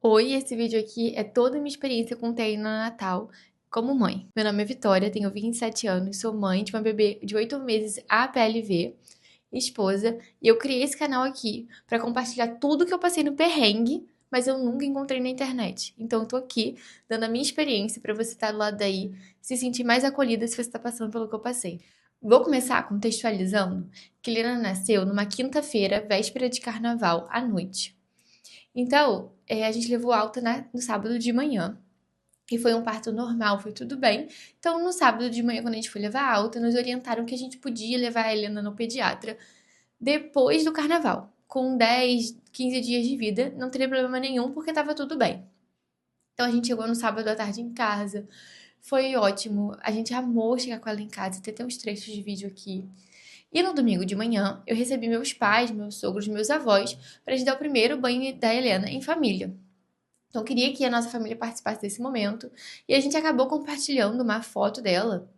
Oi, esse vídeo aqui é toda a minha experiência com TI no Natal como mãe. Meu nome é Vitória, tenho 27 anos, sou mãe de uma bebê de 8 meses APLV, esposa, e eu criei esse canal aqui para compartilhar tudo que eu passei no perrengue, mas eu nunca encontrei na internet. Então eu tô aqui dando a minha experiência para você estar do lado daí, se sentir mais acolhida se você está passando pelo que eu passei. Vou começar contextualizando que Helena nasceu numa quinta-feira, véspera de carnaval, à noite. Então, a gente levou alta no sábado de manhã. E foi um parto normal, foi tudo bem. Então, no sábado de manhã, quando a gente foi levar alta, nos orientaram que a gente podia levar a Helena no pediatra depois do carnaval. Com 10, 15 dias de vida, não teria problema nenhum, porque tava tudo bem. Então, a gente chegou no sábado à tarde em casa. Foi ótimo. A gente amou chegar com ela em casa. Tem até uns trechos de vídeo aqui. E no domingo de manhã, eu recebi meus pais, meus sogros, meus avós, para a gente dar o primeiro banho da Helena em família. Então, eu queria que a nossa família participasse desse momento. E a gente acabou compartilhando uma foto dela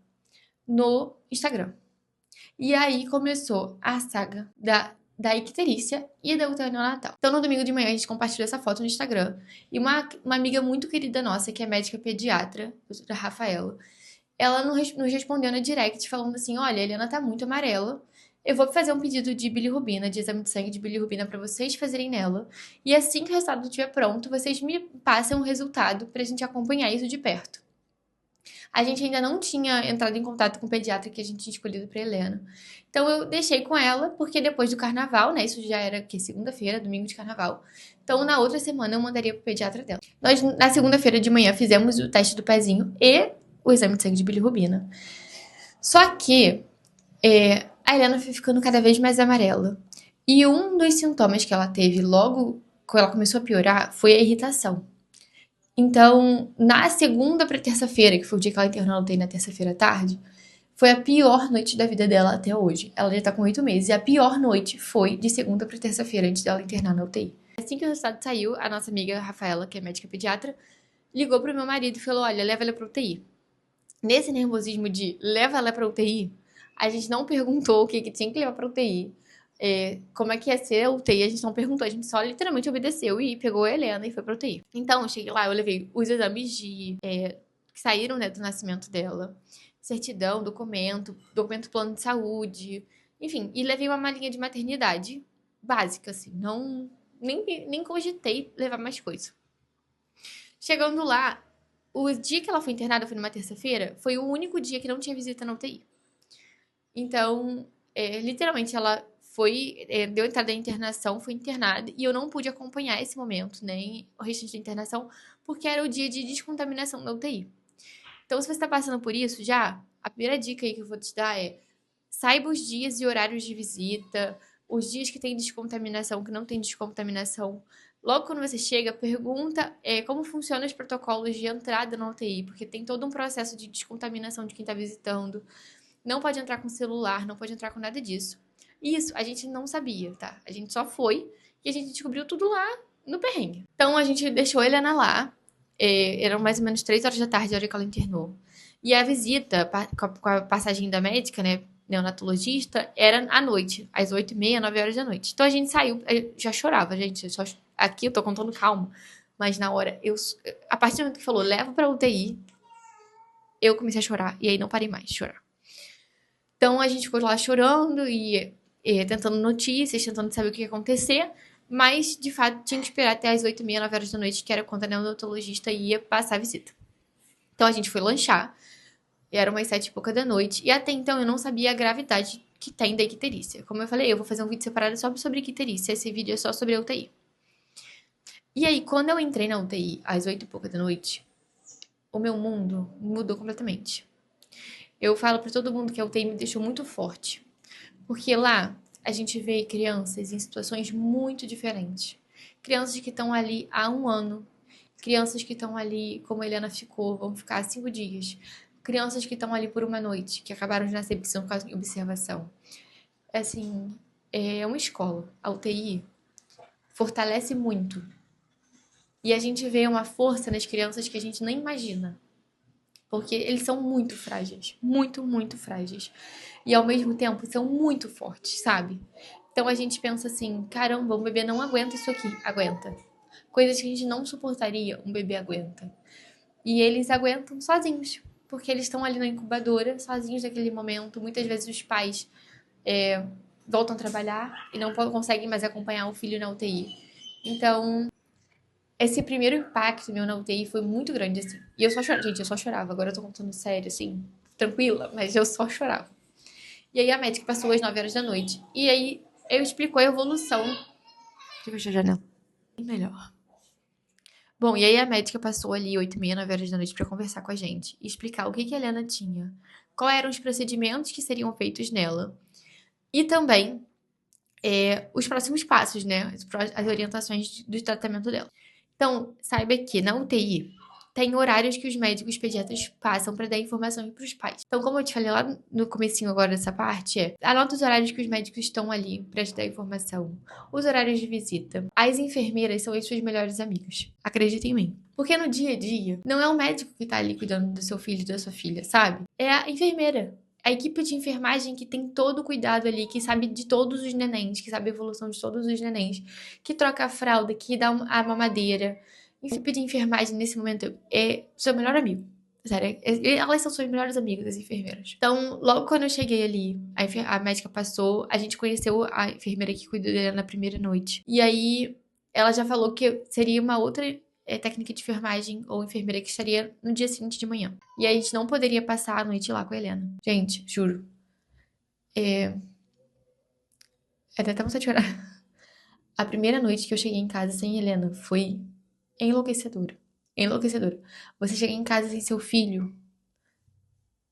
no Instagram. E aí começou a saga da icterícia e da UTI neonatal. Então, no domingo de manhã, a gente compartilhou essa foto no Instagram. E uma amiga muito querida nossa, que é médica pediatra, a doutora Rafaela, ela nos respondeu na direct falando assim: olha, a Helena tá muito amarela. Eu vou fazer um pedido de bilirrubina, de exame de sangue de bilirrubina pra vocês fazerem nela. E assim que o resultado estiver pronto, vocês me passam o resultado pra gente acompanhar isso de perto. A gente ainda não tinha entrado em contato com o pediatra que a gente tinha escolhido pra Helena. Então eu deixei com ela, porque depois do carnaval, né? Isso já era que segunda-feira, domingo de carnaval. Então na outra semana eu mandaria pro pediatra dela. Nós, na segunda-feira de manhã, fizemos o teste do pezinho e o exame de sangue de bilirrubina. Só que a Helena foi ficando cada vez mais amarela. E um dos sintomas que ela teve logo quando ela começou a piorar foi a irritação. Então, na segunda pra terça-feira, que foi o dia que ela internou na UTI na terça-feira à tarde, foi a pior noite da vida dela até hoje. Ela já tá com 8 meses. E a pior noite foi de segunda pra terça-feira, antes dela internar na UTI. Assim que o resultado saiu, a nossa amiga Rafaela, que é médica pediatra, ligou pro meu marido e falou: olha, leva ela pra UTI. Nesse nervosismo de leva ela pra UTI, a gente não perguntou o que tinha que levar pra UTI. Como é que ia ser a UTI, a gente não perguntou, a gente só literalmente obedeceu e pegou a Helena e foi pra UTI. Então, eu cheguei lá, eu levei os exames que saíram, né, do nascimento dela, certidão, documento plano de saúde, enfim, e levei uma malinha de maternidade básica, assim, não, nem cogitei levar mais coisa. Chegando lá, o dia que ela foi internada, foi numa terça-feira, foi o único dia que não tinha visita na UTI. Então, literalmente, ela deu entrada em internação, foi internada, e eu não pude acompanhar esse momento, nem o restante da internação, porque era o dia de descontaminação da UTI. Então, se você está passando por isso já, a primeira dica aí que eu vou te dar é: saiba os dias e horários de visita, os dias que tem descontaminação, que não tem descontaminação. Logo quando você chega, pergunta como funcionam os protocolos de entrada na UTI, porque tem todo um processo de descontaminação de quem está visitando. Não pode entrar com celular, não pode entrar com nada disso. Isso a gente não sabia, tá? A gente só foi e a gente descobriu tudo lá no perrengue. Então a gente deixou a Helena lá, eram mais ou menos 3 horas da tarde a hora que ela internou. E a visita com a passagem da médica, né, neonatologista, era à noite, às 8h30, 9 horas da noite. Então a gente saiu, já chorava, gente. Aqui eu tô contando calma, mas na hora, a partir do momento que falou, leva pra UTI, eu comecei a chorar. E aí não parei mais de chorar. Então a gente ficou lá chorando e tentando notícias, tentando saber o que ia acontecer. Mas, de fato, tinha que esperar até as 8h30, 9 horas da noite, que era quando a neonatologista ia passar a visita. Então a gente foi lanchar. Era umas 7h e pouca da noite. E até então eu não sabia a gravidade que tem da icterícia. Como eu falei, eu vou fazer um vídeo separado só sobre icterícia. Esse vídeo é só sobre a UTI. E aí, quando eu entrei na UTI às 8h e pouca da noite, o meu mundo mudou completamente. Eu falo pra todo mundo que a UTI me deixou muito forte. Porque lá a gente vê crianças em situações muito diferentes. Crianças que estão ali há um ano. Crianças que estão ali, como a Helena ficou, vão ficar 5 dias. Crianças que estão ali por uma noite, que acabaram de nascer, precisam ficar em observação. Assim, é uma escola. A UTI fortalece muito. E a gente vê uma força nas crianças que a gente nem imagina. Porque eles são muito frágeis. Muito, muito frágeis. E ao mesmo tempo são muito fortes, sabe? Então a gente pensa assim: caramba, o bebê não aguenta isso aqui. Aguenta. Coisas que a gente não suportaria, um bebê aguenta. E eles aguentam sozinhos, porque eles estão ali na incubadora, sozinhos naquele momento. Muitas vezes os pais voltam a trabalhar e não conseguem mais acompanhar o filho na UTI. Então, esse primeiro impacto meu na UTI foi muito grande, assim. E eu só chorava. Gente, eu só chorava. Agora eu tô contando sério, assim, tranquila, mas eu só chorava. E aí a médica passou às 9 horas da noite. E aí eu explicou a evolução. Deixa eu fechar a janela. Bem melhor. Bom, e aí a médica passou ali 8h30, 9 horas da noite pra conversar com a gente e explicar o que a Helena tinha, quais eram os procedimentos que seriam feitos nela e também os próximos passos, né? As orientações do tratamento dela. Então, saiba que na UTI tem horários que os médicos pediatras passam para dar informação para os pais. Então, como eu te falei lá no comecinho agora dessa parte, anota os horários que os médicos estão ali para te dar informação. Os horários de visita. As enfermeiras são as suas melhores amigas. Acredita em mim. Porque no dia a dia, não é o médico que tá ali cuidando do seu filho e da sua filha, sabe? É a enfermeira. A equipe de enfermagem que tem todo o cuidado ali, que sabe de todos os nenéns, que sabe a evolução de todos os nenéns, que troca a fralda, que dá a mamadeira. A equipe de enfermagem nesse momento é seu melhor amigo. Sério, elas são suas melhores amigas, as enfermeiras. Então, logo quando eu cheguei ali, a médica passou, a gente conheceu a enfermeira que cuidou dela na primeira noite. E aí, ela já falou que seria uma outra técnica de enfermagem ou enfermeira que estaria no dia seguinte de manhã. E aí a gente não poderia passar a noite lá com a Helena. Gente, juro. Era até vontade de chorar. A primeira noite que eu cheguei em casa sem Helena foi enlouquecedora. Enlouquecedora. Você chegar em casa sem seu filho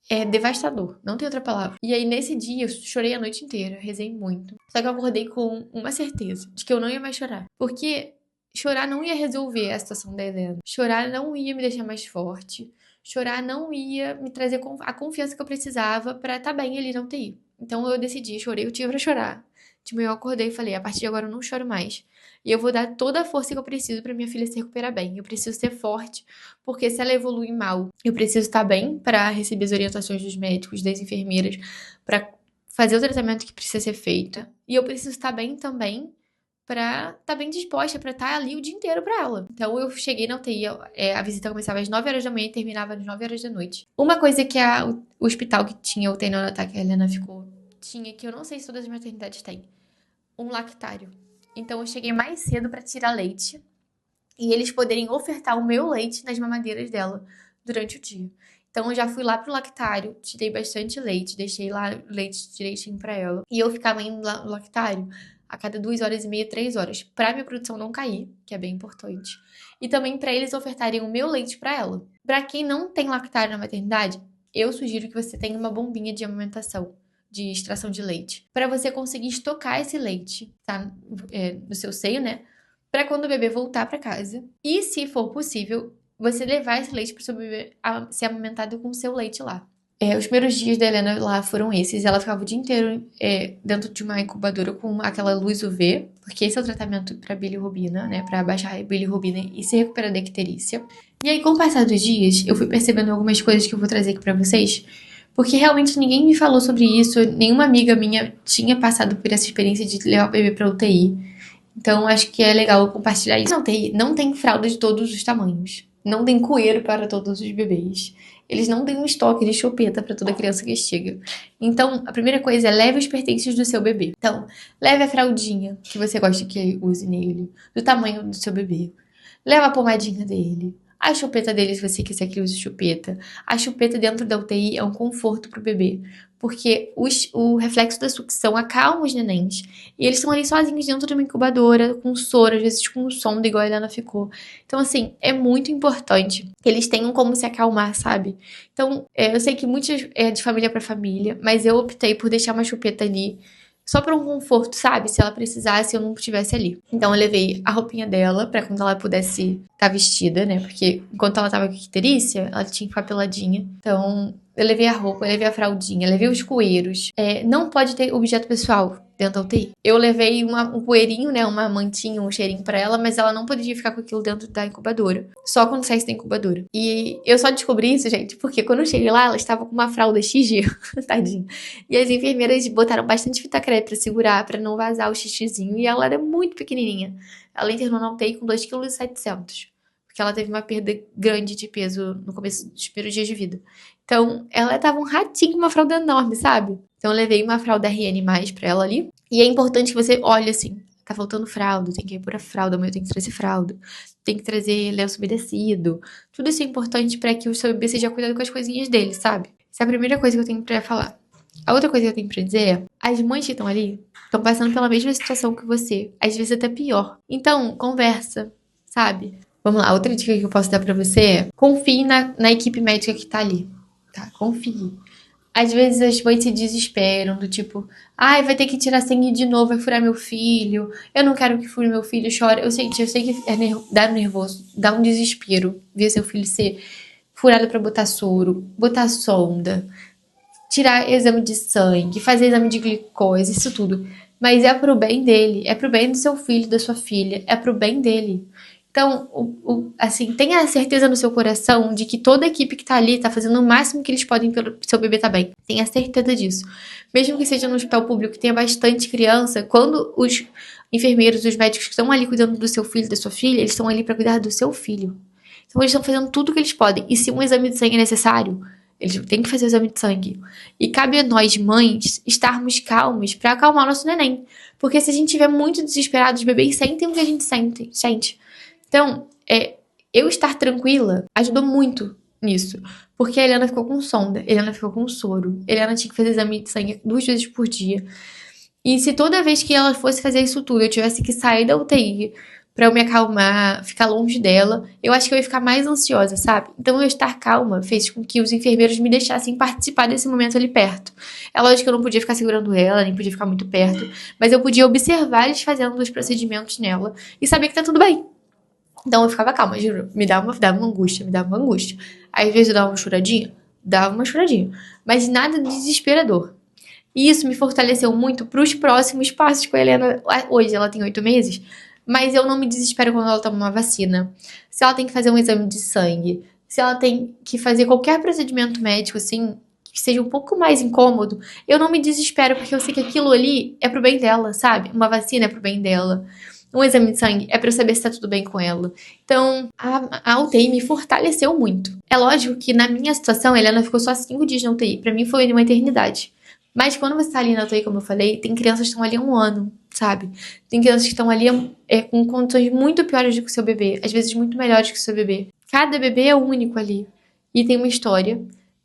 é devastador. Não tem outra palavra. E aí, nesse dia, eu chorei a noite inteira. Rezei muito. Só que eu acordei com uma certeza de que eu não ia mais chorar. Porque chorar não ia resolver a situação da Helena. Chorar não ia me deixar mais forte. Chorar não ia me trazer a confiança que eu precisava pra estar bem ali na UTI. Então eu decidi, chorei, eu tive pra chorar. De manhã eu acordei e falei, a partir de agora eu não choro mais. E eu vou dar toda a força que eu preciso pra minha filha se recuperar bem. Eu preciso ser forte, porque se ela evoluir mal, eu preciso estar bem pra receber as orientações dos médicos, das enfermeiras, pra fazer o tratamento que precisa ser feito. E eu preciso estar bem também pra estar bem disposta, pra estar ali o dia inteiro pra ela. Então eu cheguei na UTI, a visita começava às 9 horas da manhã e terminava às 9 horas da noite. Uma coisa que o hospital que tinha UTI neonatal que a Helena ficou, tinha, que eu não sei se todas as maternidades têm, um lactário. Então eu cheguei mais cedo pra tirar leite e eles poderem ofertar o meu leite nas mamadeiras dela durante o dia. Então eu já fui lá pro lactário, tirei bastante leite, deixei lá o leite direitinho pra ela. E eu ficava indo lá no lactário a cada 2h30, 3 horas, pra minha produção não cair, que é bem importante. E também pra eles ofertarem o meu leite pra ela. Pra quem não tem lactário na maternidade, eu sugiro que você tenha uma bombinha de amamentação, de extração de leite, pra você conseguir estocar esse leite, tá? No seu seio, né? Pra quando o bebê voltar pra casa. E, se for possível, você levar esse leite pro seu bebê ser amamentado com o seu leite lá. Os primeiros dias da Helena lá foram esses. Ela ficava o dia inteiro dentro de uma incubadora com aquela luz UV, porque esse é o tratamento pra bilirrubina, né? Pra baixar a bilirrubina e se recuperar da icterícia. E aí, com o passar dos dias, eu fui percebendo algumas coisas que eu vou trazer aqui pra vocês, porque realmente ninguém me falou sobre isso, nenhuma amiga minha tinha passado por essa experiência de levar o bebê pra UTI. Então, acho que é legal eu compartilhar isso. Não tem fralda de todos os tamanhos. Não tem coeiro para todos os bebês. Eles não têm um estoque de chupeta para toda criança que chega. Então, a primeira coisa é leve os pertences do seu bebê. Então, leve a fraldinha que você gosta que use nele, do tamanho do seu bebê. Leva a pomadinha dele. A chupeta dele, se você quiser que ele use chupeta. A chupeta dentro da UTI é um conforto pro bebê, porque o reflexo da sucção acalma os nenéns. E eles estão ali sozinhos dentro de uma incubadora, com soro, às vezes com sonda, igual a Helena ficou. Então, assim, é muito importante que eles tenham como se acalmar, sabe? Então, eu sei que muitas é de família para família, mas eu optei por deixar uma chupeta ali, só pra um conforto, sabe? Se ela precisasse, eu não estivesse ali. Então eu levei a roupinha dela pra quando ela pudesse estar vestida, né? Porque enquanto ela tava com icterícia, ela tinha que ficar peladinha. Então Eu levei a roupa, eu levei a fraldinha, eu levei os coeiros. Não pode ter objeto pessoal dentro da UTI. Eu levei um coeirinho, né, uma mantinha, um cheirinho pra ela, mas ela não poderia ficar com aquilo dentro da incubadora. Só quando saísse da incubadora. E eu só descobri isso, gente, porque quando eu cheguei lá, ela estava com uma fralda XG, tadinha. E as enfermeiras botaram bastante fita crepe pra segurar, pra não vazar o xixizinho. E ela era muito pequenininha. Ela internou na UTI com 2,7 kg. Porque ela teve uma perda grande de peso no começo dos primeiros dias de vida. Então, ela tava um ratinho, uma fralda enorme, sabe? Então, eu levei uma fralda RN+, pra ela ali. E é importante que você olhe assim, tá faltando fralda, tem que pôr a fralda, amanhã eu tenho que trazer fralda, tem que trazer lenço umedecido. Tudo isso é importante pra que o seu bebê seja cuidado com as coisinhas dele, sabe? Essa é a primeira coisa que eu tenho pra falar. A outra coisa que eu tenho pra dizer é, as mães que estão ali estão passando pela mesma situação que você, às vezes até pior. Então, conversa, sabe? Vamos lá, outra dica que eu posso dar pra você é, confie na equipe médica que tá ali, tá? Confie. Às vezes as mães se desesperam, do tipo, ai, vai ter que tirar sangue de novo, vai furar meu filho, eu não quero que fure meu filho, chora. Eu sei que dá nervoso, dá um desespero ver seu filho ser furado pra botar soro, botar sonda, tirar exame de sangue, fazer exame de glicose, isso tudo. Mas é pro bem dele, é pro bem do seu filho, da sua filha, é pro bem dele. Então, assim, tenha a certeza no seu coração de que toda a equipe que tá ali tá fazendo o máximo que eles podem pelo seu bebê tá bem. Tenha certeza disso. Mesmo que seja no hospital público que tenha bastante criança, quando os enfermeiros, os médicos que estão ali cuidando do seu filho, da sua filha, eles estão ali para cuidar do seu filho. Então, eles estão fazendo tudo o que eles podem. E se um exame de sangue é necessário, eles têm que fazer o exame de sangue. E cabe a nós, mães, estarmos calmos para acalmar o nosso neném. Porque se a gente estiver muito desesperado, os bebês sentem o que a gente sente. Então, eu estar tranquila ajudou muito nisso. Porque a Helena ficou com sonda, a Helena ficou com soro, a Helena tinha que fazer exame de sangue 2 vezes por dia. E se toda vez que ela fosse fazer isso tudo, eu tivesse que sair da UTI pra eu me acalmar, ficar longe dela, eu acho que eu ia ficar mais ansiosa, sabe? Então eu estar calma fez com que os enfermeiros me deixassem participar desse momento ali perto. É lógico que eu não podia ficar segurando ela, nem podia ficar muito perto, mas eu podia observar eles fazendo os procedimentos nela e saber que tá tudo bem. Então eu ficava calma, juro. Dava uma angústia, me dava uma angústia. Às vezes eu dava uma choradinha, dava uma choradinha. Mas nada de desesperador. E isso me fortaleceu muito para os próximos passos com a Helena. Hoje ela tem 8 meses, mas eu não me desespero quando ela toma uma vacina. Se ela tem que fazer um exame de sangue, se ela tem que fazer qualquer procedimento médico, assim, que seja um pouco mais incômodo, eu não me desespero, porque eu sei que aquilo ali é pro bem dela, sabe? Uma vacina é pro bem dela. Um exame de sangue é pra eu saber se tá tudo bem com ela. Então, a UTI me fortaleceu muito. É lógico que na minha situação, a Helena ficou só 5 dias na UTI. Pra mim foi uma eternidade. Mas quando você tá ali na UTI, como eu falei, tem crianças que estão ali há 1 ano, sabe? Tem crianças que estão ali com condições muito piores do que o seu bebê. Às vezes muito melhores que o seu bebê. Cada bebê é único ali. E tem uma história.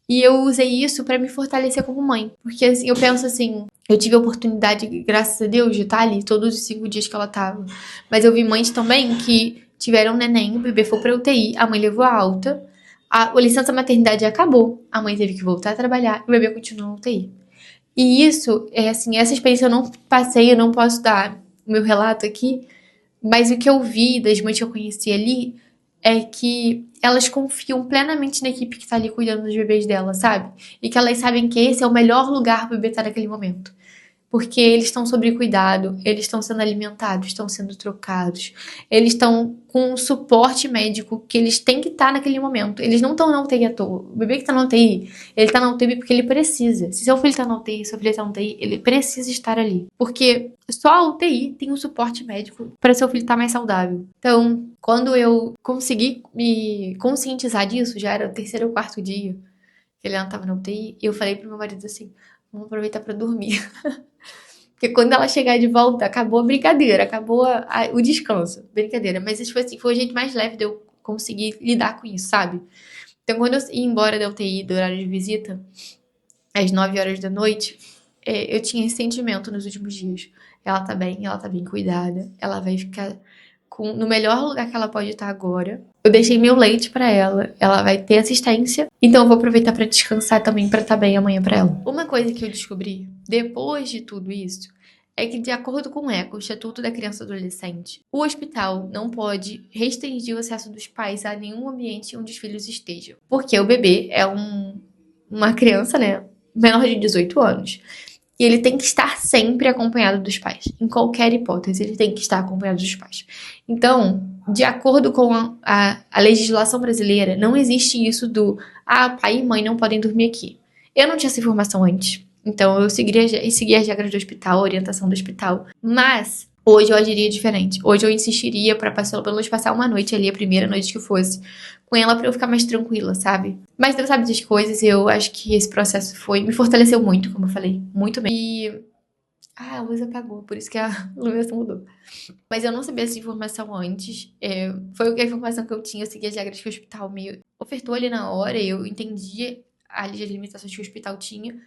E eu usei isso pra me fortalecer como mãe. Porque assim, eu penso assim, eu tive a oportunidade, graças a Deus, de estar ali todos os 5 dias que ela tava. Mas eu vi mães também que tiveram neném, o bebê foi pra UTI, a mãe levou a alta, a licença maternidade acabou, a mãe teve que voltar a trabalhar e o bebê continuou na UTI. E isso, assim, essa experiência eu não passei, eu não posso dar o meu relato aqui, mas o que eu vi das mães que eu conheci ali é que elas confiam plenamente na equipe que tá ali cuidando dos bebês dela, sabe? E que elas sabem que esse é o melhor lugar pro bebê estar naquele momento. Porque eles estão sob cuidado, eles estão sendo alimentados, estão sendo trocados, eles estão com um suporte médico que eles têm que estar naquele momento. Eles não estão na UTI à toa. O bebê que está na UTI, ele está na UTI porque ele precisa. Se seu filho está na UTI, seu filho está na UTI, ele precisa estar ali. Porque só a UTI tem um suporte médico para seu filho estar mais saudável. Então, quando eu consegui me conscientizar disso, já era o 3º ou 4º dia que ele não estava na UTI, eu falei pro meu marido assim, vamos aproveitar para dormir. Porque quando ela chegar de volta, acabou a brincadeira, acabou o descanso. Brincadeira. Mas isso foi, assim, foi o jeito mais leve de eu conseguir lidar com isso, sabe? Então, quando eu ia embora da UTI, do horário de visita, às 9 horas da noite, eu tinha esse sentimento nos últimos dias. Ela tá bem cuidada, ela vai ficar no melhor lugar que ela pode estar agora. Eu deixei meu leite pra ela, ela vai ter assistência, então eu vou aproveitar pra descansar também, pra estar bem amanhã pra ela. Uma coisa que eu descobri, depois de tudo isso, é que, de acordo com o ECA, o Estatuto da Criança e do Adolescente, o hospital não pode restringir o acesso dos pais a nenhum ambiente onde os filhos estejam. Porque o bebê é um uma criança, né, menor de 18 anos. E ele tem que estar sempre acompanhado dos pais. Em qualquer hipótese, ele tem que estar acompanhado dos pais. Então, de acordo com a legislação brasileira, não existe isso do pai e mãe não podem dormir aqui. Eu não tinha essa informação antes. Então, eu segui as regras do hospital, a orientação do hospital. Mas, hoje eu agiria diferente. Hoje eu insistiria pra pelo menos passar uma noite ali, a primeira noite que fosse, com ela pra eu ficar mais tranquila, sabe? Mas Deus sabe das coisas, eu acho que esse processo me fortaleceu muito, como eu falei, muito mesmo. E a luz apagou, por isso que a iluminação mudou. Mas eu não sabia essa informação antes. Foi a informação que eu tinha, eu segui as regras que o hospital me ofertou ali na hora, e eu entendi as limitações que o hospital tinha.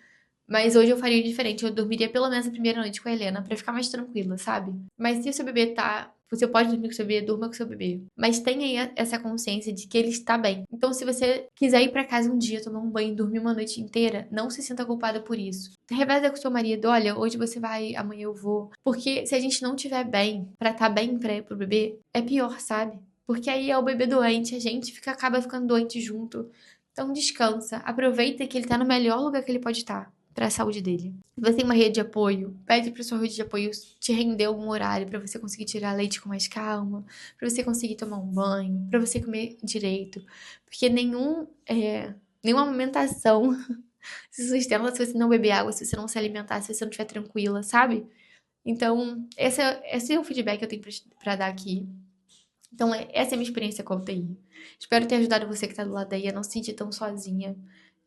Mas hoje eu faria diferente. Eu dormiria pelo menos a primeira noite com a Helena pra ficar mais tranquila, sabe? Mas se o seu bebê tá. Você pode dormir com o seu bebê, durma com o seu bebê. Mas tenha essa consciência de que ele está bem. Então, se você quiser ir pra casa um dia, tomar um banho, dormir uma noite inteira, não se sinta culpada por isso. Reveza com o seu marido, olha, hoje você vai, amanhã eu vou. Porque se a gente não tiver bem, pra estar bem pro bebê, é pior, sabe? Porque aí é o bebê doente, a gente acaba ficando doente junto. Então descansa, aproveita que ele tá no melhor lugar que ele pode estar para a saúde dele. Se você tem uma rede de apoio, pede para sua rede de apoio te render algum horário para você conseguir tirar leite com mais calma, para você conseguir tomar um banho, para você comer direito, porque nenhuma amamentação se sustenta se você não beber água, se você não se alimentar, se você não estiver tranquila, sabe? Então, esse é o feedback que eu tenho para dar aqui. Então, essa é a minha experiência com a UTI. Espero ter ajudado você que tá do lado daí a não se sentir tão sozinha.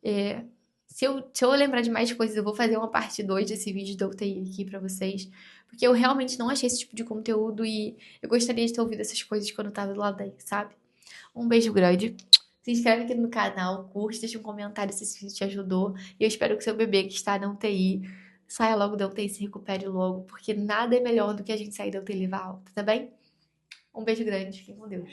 É, se eu lembrar de mais coisas, eu vou fazer uma parte 2 desse vídeo da UTI aqui pra vocês. Porque eu realmente não achei esse tipo de conteúdo e eu gostaria de ter ouvido essas coisas quando eu tava do lado daí, sabe? Um beijo grande. Se inscreve aqui no canal, curte, deixa um comentário se esse vídeo te ajudou. E eu espero que seu bebê que está na UTI saia logo da UTI e se recupere logo. Porque nada é melhor do que a gente sair da UTI e levar alta, tá bem? Um beijo grande, fiquem com Deus.